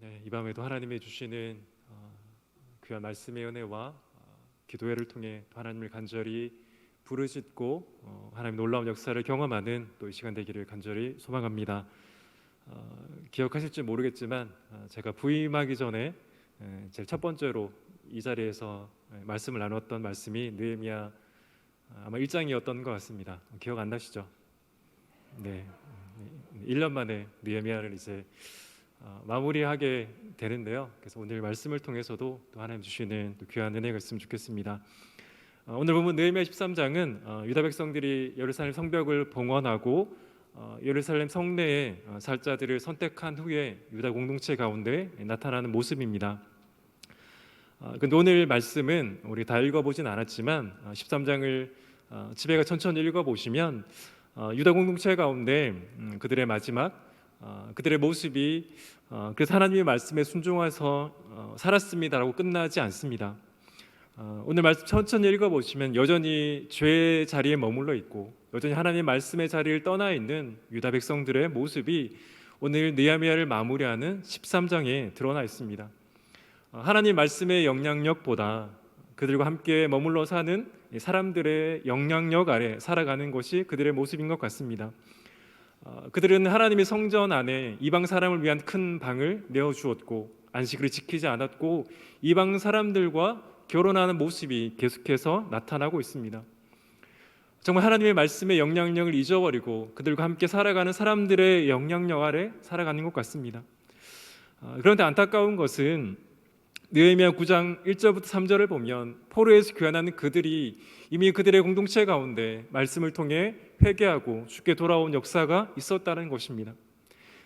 네, 이 밤에도 하나님이 주시는 귀한 말씀의 은혜와 기도회를 통해 하나님을 간절히 부르짖고 하나님 놀라운 역사를 경험하는 또 이 시간 되기를 간절히 소망합니다. 기억하실지 모르겠지만 제가 부임하기 전에 제일 첫 번째로 이 자리에서 말씀을 나눴던 말씀이 느헤미야 아마 1장이었던 것 같습니다. 기억 안 나시죠? 네, 1년 만에 느헤미야를 이제 마무리하게 되는데요. 그래서 오늘 말씀을 통해서도 또 하나님 주시는 또 귀한 은혜가 있으면 좋겠습니다. 오늘 보면 느헤미야 13장은 유다 백성들이 예루살렘 성벽을 봉헌하고 예루살렘 성내에 살자들을 선택한 후에 유다 공동체 가운데 나타나는 모습입니다. 근데 오늘 말씀은 우리 다 읽어보진 않았지만 13장을 집에 가 천천히 읽어보시면 유다 공동체 가운데 그들의 마지막 그들의 모습이 그래서 하나님의 말씀에 순종해서 살았습니다라고 끝나지 않습니다. 오늘 말씀 천천히 읽어보시면 여전히 죄의 자리에 머물러 있고 여전히 하나님의 말씀의 자리를 떠나 있는 유다 백성들의 모습이 오늘 느헤미야를 마무리하는 13장에 드러나 있습니다. 하나님 말씀의 영향력보다 그들과 함께 머물러 사는 사람들의 영향력 아래 살아가는 것이 그들의 모습인 것 같습니다. 그들은 하나님의 성전 안에 이방 사람을 위한 큰 방을 내어주었고 안식일을 지키지 않았고 이방 사람들과 결혼하는 모습이 계속해서 나타나고 있습니다. 정말 하나님의 말씀의 영향력을 잊어버리고 그들과 함께 살아가는 사람들의 영향력 아래 살아가는 것 같습니다. 그런데 안타까운 것은 느헤미야 9장 1절부터 3절을 보면 포로에서 귀환하는 그들이 이미 그들의 공동체 가운데 말씀을 통해 회개하고 주께 돌아온 역사가 있었다는 것입니다.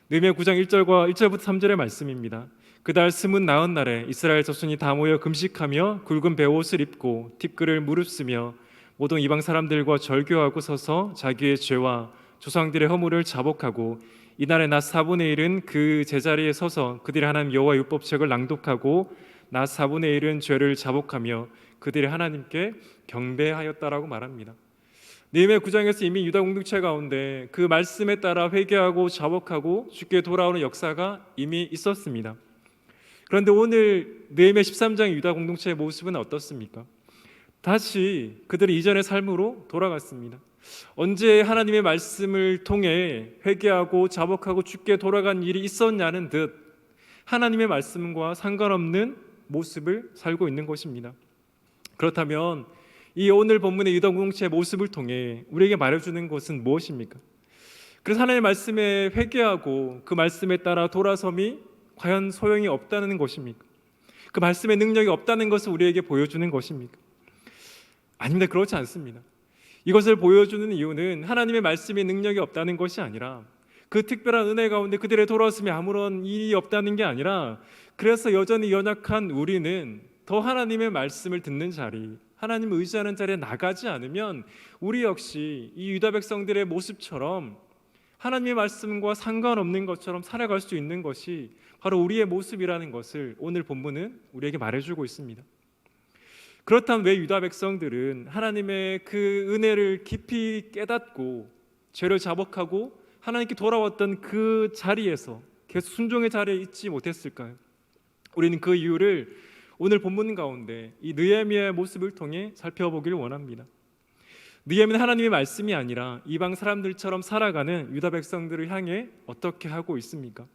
느헤미야 9장 1절부터 3절의 말씀입니다. 그달 스문 나은 날에 이스라엘 자손이 다 모여 금식하며 굵은 베옷을 입고 티끌을 무릅쓰며 모든 이방 사람들과 절교하고 서서 자기의 죄와 조상들의 허물을 자복하고 이날의 낮 4분의 1은 그 제자리에 서서 그들이 하나님 여호와 율법책을 낭독하고 낮 4분의 1은 죄를 자복하며 그들이 하나님께 경배하였다라고 말합니다. 느헤미야 9장에서 이미 유다 공동체 가운데 그 말씀에 따라 회개하고 자복하고 주께 돌아오는 역사가 이미 있었습니다. 그런데 오늘 느헤미야 13장의 유다 공동체의 모습은 어떻습니까? 다시 그들이 이전의 삶으로 돌아갔습니다. 언제 하나님의 말씀을 통해 회개하고 자복하고 주께 돌아간 일이 있었냐는 듯 하나님의 말씀과 상관없는 모습을 살고 있는 것입니다. 그렇다면 이 오늘 본문의 유다 공동체의 모습을 통해 우리에게 말해주는 것은 무엇입니까? 그래서 하나님의 말씀에 회개하고 그 말씀에 따라 돌아섬이 과연 소용이 없다는 것입니까? 그 말씀의 능력이 없다는 것을 우리에게 보여주는 것입니까? 아닙니다. 그렇지 않습니다. 이것을 보여주는 이유는 하나님의 말씀의 능력이 없다는 것이 아니라 그 특별한 은혜 가운데 그들의 돌아왔음에 아무런 일이 없다는 게 아니라 그래서 여전히 연약한 우리는 더 하나님의 말씀을 듣는 자리, 하나님을 의지하는 자리에 나가지 않으면 우리 역시 이 유다 백성들의 모습처럼 하나님의 말씀과 상관없는 것처럼 살아갈 수 있는 것이 바로 우리의 모습이라는 것을 오늘 본문은 우리에게 말해주고 있습니다. 그렇다면 왜 유다 백성들은 하나님의 그 은혜를 깊이 깨닫고 죄를 자복하고 하나님께 돌아왔던 그 자리에서 계속 순종의 자리에 있지 못했을까요? 우리는 그 이유를 오늘 본문 가운데 이 느헤미야의 모습을 통해 살펴보기를 원합니다. 느헤미야는 하나님의 말씀이 아니라 이방 사람들처럼 살아가는 유다 백성들을 향해 어떻게 하고 있습니까?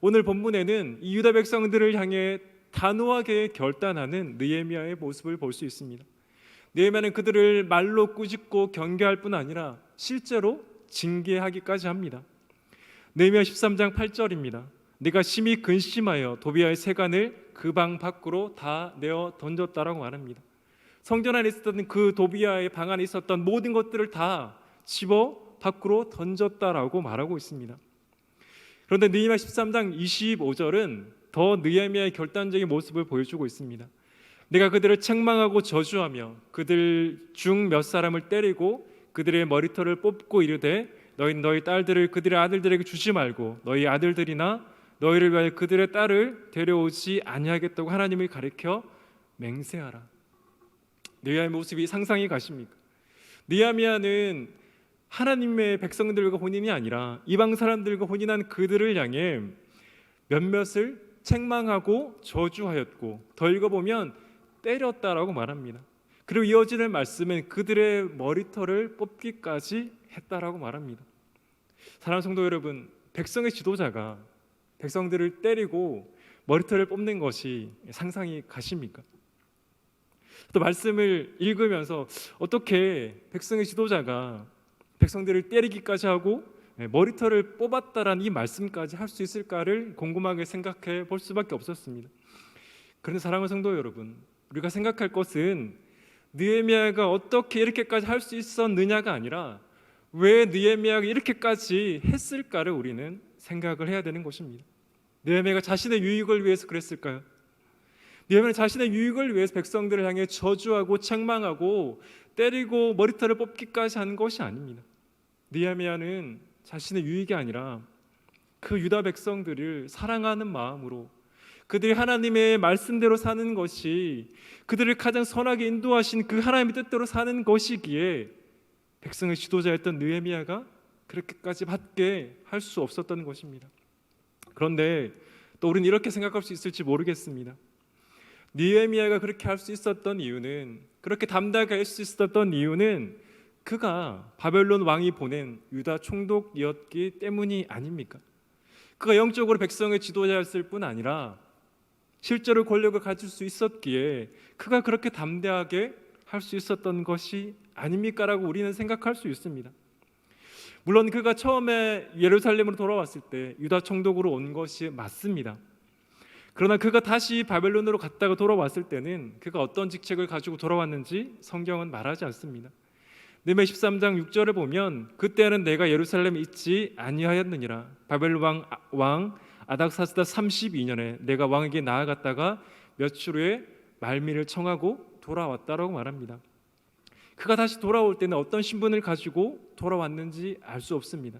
오늘 본문에는 이 유다 백성들을 향해 단호하게 결단하는 느헤미야의 모습을 볼 수 있습니다. 느헤미야는 그들을 말로 꾸짖고 경계할 뿐 아니라 실제로 징계하기까지 합니다. 느헤미야 13장 8절입니다. 네가 심히 근심하여 도비아의 세간을 그 방 밖으로 다 내어 던졌다라고 말합니다. 성전 안에 있었던 그 도비아의 방 안에 있었던 모든 것들을 다 집어 밖으로 던졌다라고 말하고 있습니다. 그런데 느헤미야 13장 25절은 더 느헤미야의 결단적인 모습을 보여주고 있습니다. 내가 그들을 책망하고 저주하며 그들 중 몇 사람을 때리고 그들의 머리털을 뽑고 이르되 너희 딸들을 그들의 아들들에게 주지 말고 너희 아들들이나 너희를 위하여 그들의 딸을 데려오지 아니하겠다고 하나님을 가리켜 맹세하라. 느헤미야의 모습이 상상이 가십니까? 느헤미야는 하나님의 백성들과 혼인이 아니라 이방 사람들과 혼인한 그들을 향해 몇몇을 책망하고 저주하였고, 더 읽어보면 때렸다라고 말합니다. 그리고 이어지는 말씀은 그들의 머리털을 뽑기까지 했다라고 말합니다. 사랑하는 성도 여러분, 백성의 지도자가 백성들을 때리고 머리털을 뽑는 것이 상상이 가십니까? 또 말씀을 읽으면서 어떻게 백성의 지도자가 백성들을 때리기까지 하고 머리털을 뽑았다라는 이 말씀까지 할 수 있을까를 궁금하게 생각해 볼 수밖에 없었습니다. 그런데 사랑하는 성도 여러분, 우리가 생각할 것은 느헤미야가 어떻게 이렇게까지 할 수 있었느냐가 아니라 왜 느헤미야가 이렇게까지 했을까를 우리는 생각을 해야 되는 것입니다. 느헤미야가 자신의 유익을 위해서 그랬을까요? 느헤미야는 자신의 유익을 위해서 백성들을 향해 저주하고 책망하고 때리고 머리털을 뽑기까지 한 것이 아닙니다. 느헤미야는 자신의 유익이 아니라 그 유다 백성들을 사랑하는 마음으로 그들이 하나님의 말씀대로 사는 것이 그들을 가장 선하게 인도하신 그 하나님의 뜻대로 사는 것이기에 백성의 지도자였던 느헤미야가 그렇게까지 받게 할 수 없었던 것입니다. 그런데 또 우리는 이렇게 생각할 수 있을지 모르겠습니다. 느헤미야가 그렇게 할 수 있었던 이유는, 그렇게 담대하게 할 수 있었던 이유는 그가 바벨론 왕이 보낸 유다 총독이었기 때문이 아닙니까? 그가 영적으로 백성의 지도자였을 뿐 아니라 실제로 권력을 가질 수 있었기에 그가 그렇게 담대하게 할 수 있었던 것이 아닙니까? 라고 우리는 생각할 수 있습니다. 물론 그가 처음에 예루살렘으로 돌아왔을 때 유다 총독으로 온 것이 맞습니다. 그러나 그가 다시 바벨론으로 갔다가 돌아왔을 때는 그가 어떤 직책을 가지고 돌아왔는지 성경은 말하지 않습니다. 느헤미야 13장 6절을 보면 그때는 내가 예루살렘에 있지 아니하였느니라. 바벨론 왕 아닥사스다 32년에 내가 왕에게 나아갔다가 며칠 후에 말미를 청하고 돌아왔다라고 말합니다. 그가 다시 돌아올 때는 어떤 신분을 가지고 돌아왔는지 알 수 없습니다.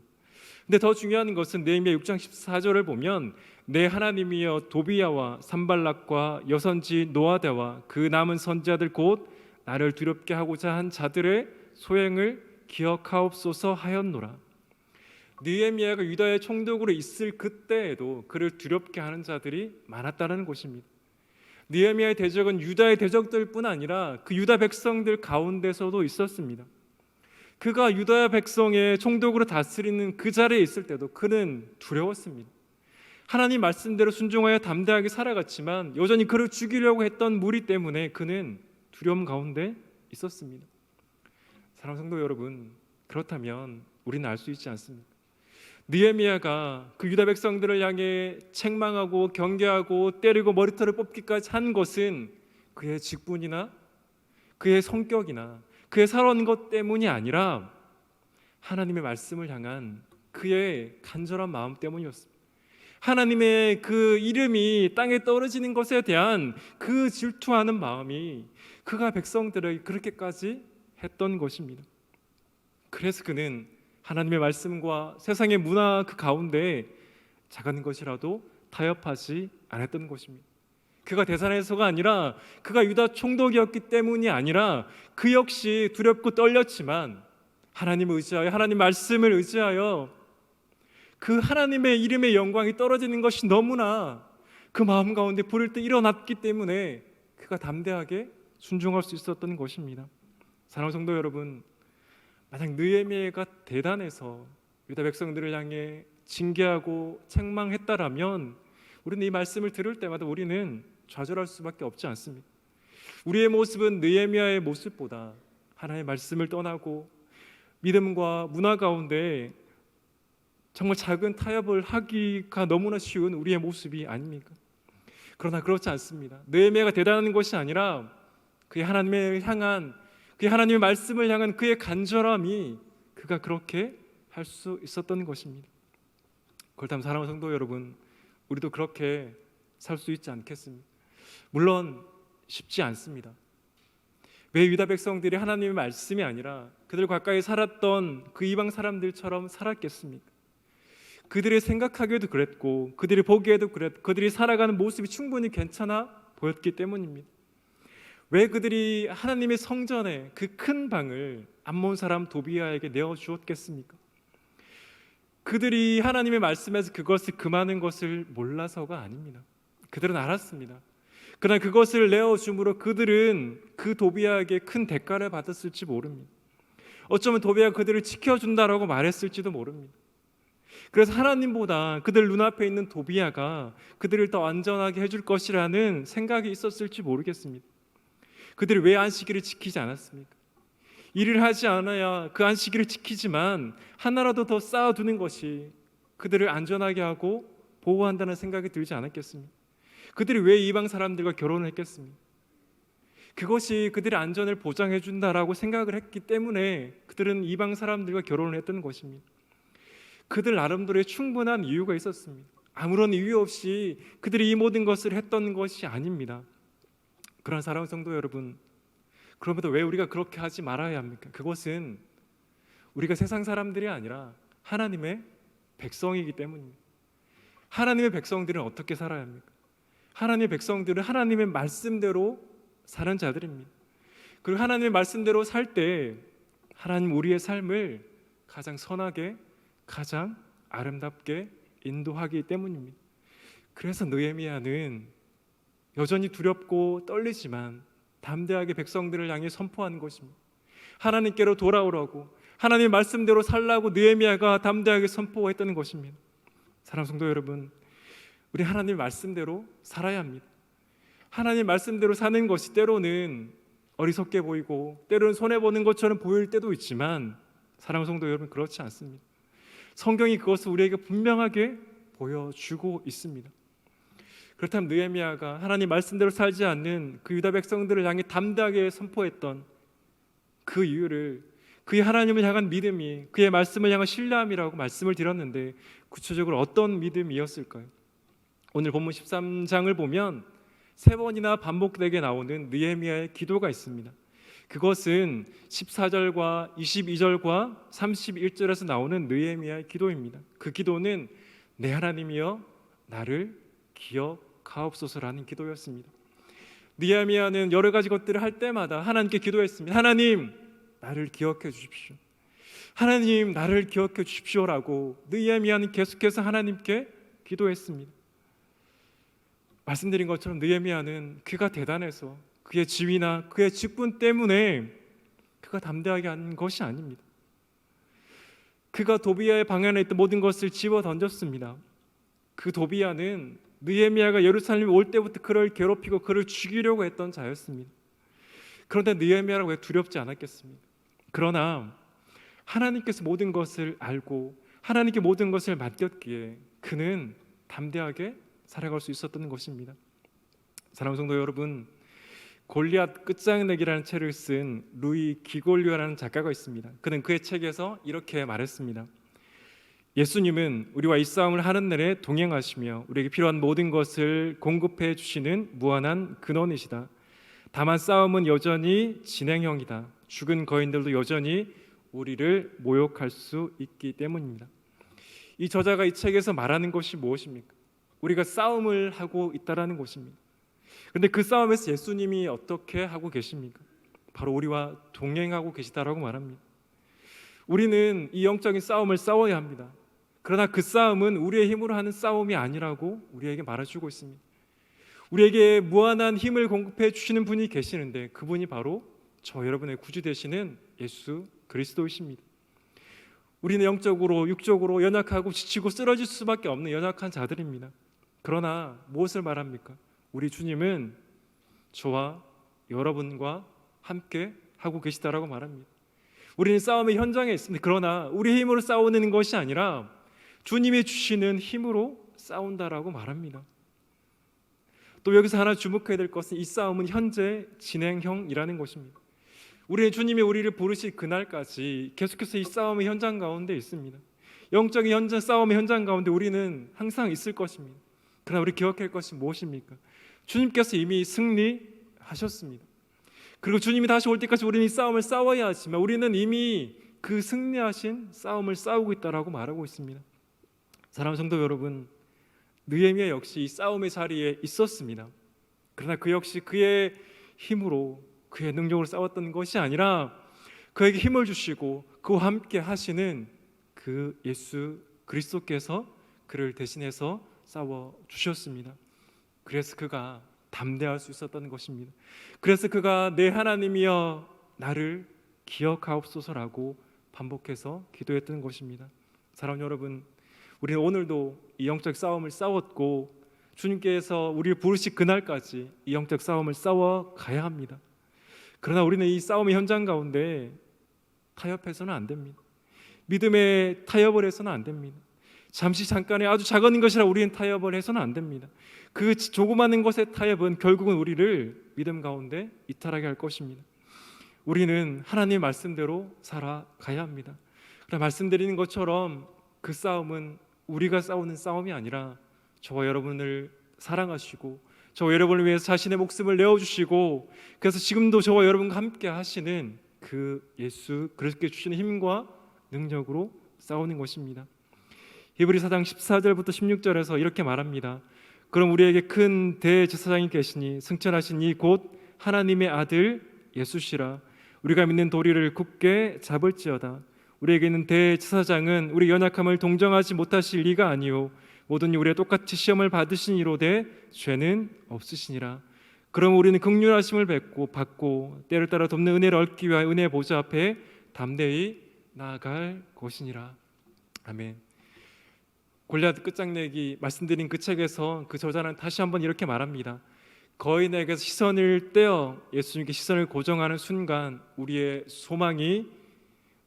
근데 더 중요한 것은 느헤미야 6장 14절을 보면 내 하나님이여 도비야와 산발락과 여선지 노아다와 그 남은 선지자들 곧 나를 두렵게 하고자 한 자들의 소행을 기억하옵소서 하였노라. 느헤미야가 유다의 총독으로 있을 그때에도 그를 두렵게 하는 자들이 많았다는 것입니다. 느헤미야의 대적은 유다의 대적들뿐 아니라 그 유다 백성들 가운데서도 있었습니다. 그가 유다 백성의 총독으로 다스리는 그 자리에 있을 때도 그는 두려웠습니다. 하나님 말씀대로 순종하여 담대하게 살아갔지만 여전히 그를 죽이려고 했던 무리 때문에 그는 두려움 가운데 있었습니다. 사랑하는 성도 여러분, 그렇다면 우리는 알 수 있지 않습니까? 느헤미야가 그 유다 백성들을 향해 책망하고 경계하고 때리고 머리털을 뽑기까지 한 것은 그의 직분이나 그의 성격이나 그의 살아온 것 때문이 아니라 하나님의 말씀을 향한 그의 간절한 마음 때문이었습니다. 하나님의 그 이름이 땅에 떨어지는 것에 대한 그 질투하는 마음이 그가 백성들을 그렇게까지 했던 것입니다. 그래서 그는 하나님의 말씀과 세상의 문화 그 가운데 작은 것이라도 타협하지 않았던 것입니다. 그가 대산에서가 아니라 그가 유다 총독이었기 때문이 아니라 그 역시 두렵고 떨렸지만 하나님을 의지하여 하나님 말씀을 의지하여 그 하나님의 이름의 영광이 떨어지는 것이 너무나 그 마음 가운데 불을 때 일어났기 때문에 그가 담대하게 순종할 수 있었던 것입니다. 사랑하는 성도 여러분, 만약 느헤미야가 대단해서 유다 백성들을 향해 징계하고 책망했다라면 우리는 이 말씀을 들을 때마다 우리는 좌절할 수밖에 없지 않습니다. 우리의 모습은 느헤미야의 모습보다 하나님의 말씀을 떠나고 믿음과 문화 가운데 정말 작은 타협을 하기가 너무나 쉬운 우리의 모습이 아닙니까? 그러나 그렇지 않습니다. 느헤미야가 대단한 것이 아니라 그의 하나님을 향한 그의 하나님의 말씀을 향한 그의 간절함이 그가 그렇게 할 수 있었던 것입니다. 그렇다면 사랑하는 성도 여러분, 우리도 그렇게 살 수 있지 않겠습니까? 물론 쉽지 않습니다. 왜 유다 백성들이 하나님의 말씀이 아니라 그들 가까이 살았던 그 이방 사람들처럼 살았겠습니까? 그들이 생각하기에도 그랬고 그들이 보기에도 그랬고 그들이 살아가는 모습이 충분히 괜찮아 보였기 때문입니다. 왜 그들이 하나님의 성전에 그 큰 방을 암몬 사람 도비야에게 내어주었겠습니까? 그들이 하나님의 말씀에서 그것을 금하는 것을 몰라서가 아닙니다. 그들은 알았습니다. 그러나 그것을 내어줌으로 그들은 그 도비아에게 큰 대가를 받았을지 모릅니다. 어쩌면 도비아가 그들을 지켜준다라고 말했을지도 모릅니다. 그래서 하나님보다 그들 눈앞에 있는 도비아가 그들을 더 안전하게 해줄 것이라는 생각이 있었을지 모르겠습니다. 그들이 왜 안식일을 지키지 않았습니까? 일을 하지 않아야 그 안식일을 지키지만 하나라도 더 쌓아두는 것이 그들을 안전하게 하고 보호한다는 생각이 들지 않았겠습니까? 그들이 왜 이방 사람들과 결혼을 했겠습니까? 그것이 그들의 안전을 보장해 준다라고 생각을 했기 때문에 그들은 이방 사람들과 결혼을 했던 것입니다. 그들 나름대로의 충분한 이유가 있었습니다. 아무런 이유 없이 그들이 이 모든 것을 했던 것이 아닙니다. 그런 사랑하는 성도 여러분, 그럼에도 왜 우리가 그렇게 하지 말아야 합니까? 그것은 우리가 세상 사람들이 아니라 하나님의 백성이기 때문입니다. 하나님의 백성들은 어떻게 살아야 합니까? 하나님의 백성들은 하나님의 말씀대로 사는 자들입니다. 그리고 하나님의 말씀대로 살 때 하나님 우리의 삶을 가장 선하게, 가장 아름답게 인도하기 때문입니다. 그래서 느헤미야는 여전히 두렵고 떨리지만 담대하게 백성들을 향해 선포하는 것입니다. 하나님께로 돌아오라고, 하나님의 말씀대로 살라고 느헤미야가 담대하게 선포했다는 것입니다. 사랑하는 성도 여러분, 우리 하나님의 말씀대로 살아야 합니다. 하나님 말씀대로 사는 것이 때로는 어리석게 보이고 때로는 손해보는 것처럼 보일 때도 있지만 사랑하는 성도 여러분, 그렇지 않습니다. 성경이 그것을 우리에게 분명하게 보여주고 있습니다. 그렇다면 느헤미야가 하나님 말씀대로 살지 않는 그 유다 백성들을 향해 담대하게 선포했던 그 이유를, 그의 하나님을 향한 믿음이 그의 말씀을 향한 신뢰함이라고 말씀을 드렸는데 구체적으로 어떤 믿음이었을까요? 오늘 본문 13장을 보면 3번이나 반복되게 나오는 느헤미야의 기도가 있습니다. 그것은 14절과 22절과 31절에서 나오는 느헤미야의 기도입니다. 그 기도는 내 하나님이여 나를 기억하옵소서라는 기도였습니다. 느헤미야는 여러 가지 것들을 할 때마다 하나님께 기도했습니다. 하나님, 나를 기억해 주십시오. 하나님, 나를 기억해 주십시오라고 느헤미야는 계속해서 하나님께 기도했습니다. 말씀드린 것처럼 느헤미야는 그가 대단해서 그의 지위나 그의 직분 때문에 그가 담대하게 한 것이 아닙니다. 그가 도비야의 방안에 있던 모든 것을 집어 던졌습니다. 그 도비야는 느헤미야가 예루살렘에 올 때부터 그를 괴롭히고 그를 죽이려고 했던 자였습니다. 그런데 느헤미야가 왜 두렵지 않았겠습니까? 그러나 하나님께서 모든 것을 알고 하나님께 모든 것을 맡겼기에 그는 담대하게 살아갈 수 있었던 것입니다. 사랑하는 성도 여러분, 골리앗 끝장내기라는 책을 쓴 루이 기골리오라는 작가가 있습니다. 그는 그의 책에서 이렇게 말했습니다. 예수님은 우리와 이 싸움을 하는 날에 동행하시며 우리에게 필요한 모든 것을 공급해 주시는 무한한 근원이시다. 다만 싸움은 여전히 진행형이다. 죽은 거인들도 여전히 우리를 모욕할 수 있기 때문입니다. 이 저자가 이 책에서 말하는 것이 무엇입니까? 우리가 싸움을 하고 있다라는 것입니다. 그런데 그 싸움에서 예수님이 어떻게 하고 계십니까? 바로 우리와 동행하고 계시다라고 말합니다. 우리는 이 영적인 싸움을 싸워야 합니다. 그러나 그 싸움은 우리의 힘으로 하는 싸움이 아니라고 우리에게 말해주고 있습니다. 우리에게 무한한 힘을 공급해 주시는 분이 계시는데 그분이 바로 저 여러분의 구주 되시는 예수 그리스도이십니다. 우리는 영적으로 육적으로 연약하고 지치고 쓰러질 수밖에 없는 연약한 자들입니다. 그러나 무엇을 말합니까? 우리 주님은 저와 여러분과 함께 하고 계시다라고 말합니다. 우리는 싸움의 현장에 있습니다. 그러나 우리 힘으로 싸우는 것이 아니라 주님이 주시는 힘으로 싸운다라고 말합니다. 또 여기서 하나 주목해야 될 것은 이 싸움은 현재 진행형이라는 것입니다. 우리는 주님이 우리를 부르실 그날까지 계속해서 이 싸움의 현장 가운데 있습니다. 영적인 현장, 싸움의 현장 가운데 우리는 항상 있을 것입니다. 그러나 우리 기억할 것이 무엇입니까? 주님께서 이미 승리하셨습니다. 그리고 주님이 다시 올 때까지 우리는 이 싸움을 싸워야 하지만 우리는 이미 그 승리하신 싸움을 싸우고 있다라고 말하고 있습니다. 사랑하는 성도 여러분, 느헤미야 역시 이 싸움의 자리에 있었습니다. 그러나 그 역시 그의 힘으로 그의 능력으로 싸웠던 것이 아니라 그에게 힘을 주시고 그와 함께 하시는 그 예수 그리스도께서 그를 대신해서 싸워 주셨습니다. 그래서 그가 담대할 수 있었던 것입니다. 그래서 그가 내 하나님이여 나를 기억하옵소서라고 반복해서 기도했던 것입니다. 사랑하는 여러분, 우리는 오늘도 이 영적 싸움을 싸웠고 주님께서 우리를 부르신 그날까지 이 영적 싸움을 싸워 가야 합니다. 그러나 우리는 이 싸움의 현장 가운데 타협해서는 안 됩니다. 믿음에 타협을 해서는 안 됩니다. 잠깐의 아주 작은 것이라 우리는 타협을 해서는 안 됩니다. 그 조그마한 것의 타협은 결국은 우리를 믿음 가운데 이탈하게 할 것입니다. 우리는 하나님의 말씀대로 살아가야 합니다. 그러나 말씀드리는 것처럼 그 싸움은 우리가 싸우는 싸움이 아니라 저와 여러분을 사랑하시고 저와 여러분을 위해서 자신의 목숨을 내어주시고 그래서 지금도 저와 여러분과 함께 하시는 그 예수 그리스도께 주시는 힘과 능력으로 싸우는 것입니다. 히브리 4장 14절부터 16절에서 이렇게 말합니다. 그럼 우리에게 큰 대제사장이 계시니 승천하신 이 곧 하나님의 아들 예수시라. 우리가 믿는 도리를 굳게 잡을지어다. 우리에게 있는 대제사장은 우리 연약함을 동정하지 못하실 리가 아니요 모든 우리의 똑같이 시험을 받으신 이로되 죄는 없으시니라. 그럼 우리는 긍휼하심을 받고 때를 따라 돕는 은혜를 얻기 위하여 은혜의 보좌 앞에 담대히 나아갈 것이니라. 아멘. 골리앗 끝장내기 말씀드린 그 책에서 그 저자는 다시 한번 이렇게 말합니다. 거인에게서 시선을 떼어 예수님께 시선을 고정하는 순간 우리의 소망이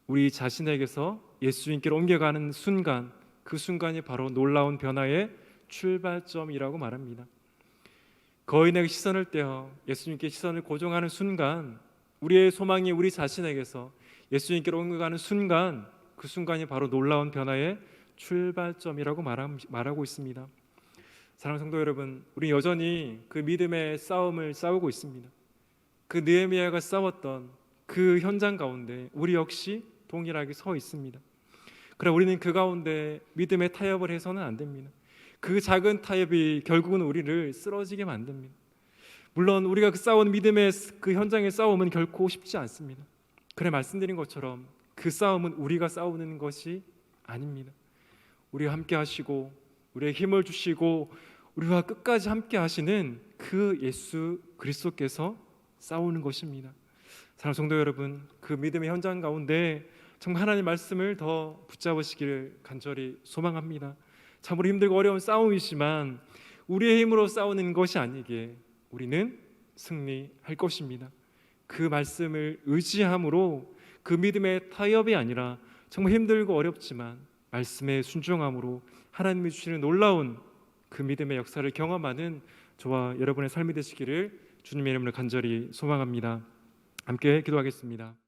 우리 자신에게서 예수님께로 옮겨가는 순간, 그 순간이 바로 놀라운 변화의 출발점이라고 말합니다. 거인에게 시선을 떼어 예수님께 시선을 고정하는 순간 우리의 소망이 우리 자신에게서 예수님께로 옮겨가는 순간, 그 순간이 바로 놀라운 변화의 출발점이라고 말하고 있습니다. 사랑하는 성도 여러분, 우리 여전히 그 믿음의 싸움을 싸우고 있습니다. 그 느헤미야가 싸웠던 그 현장 가운데 우리 역시 동일하게 서 있습니다. 그러나 우리는 그 가운데 믿음의 타협을 해서는 안 됩니다. 그 작은 타협이 결국은 우리를 쓰러지게 만듭니다. 물론 우리가 그 싸우는 믿음의 그 현장의 싸움은 결코 쉽지 않습니다. 그래 말씀드린 것처럼 그 싸움은 우리가 싸우는 것이 아닙니다. 우리와 함께 하시고 우리의 힘을 주시고 우리와 끝까지 함께 하시는 그 예수 그리스도께서 싸우는 것입니다. 사랑하는 성도 여러분, 그 믿음의 현장 가운데 정말 하나님의 말씀을 더 붙잡으시기를 간절히 소망합니다. 참으로 힘들고 어려운 싸움이지만 우리의 힘으로 싸우는 것이 아니기에 우리는 승리할 것입니다. 그 말씀을 의지함으로 그 믿음의 타협이 아니라 정말 힘들고 어렵지만 말씀에 순종함으로 하나님이 주시는 놀라운 그 믿음의 역사를 경험하는 저와 여러분의 삶이 되시기를 주님의 이름으로 간절히 소망합니다. 함께 기도하겠습니다.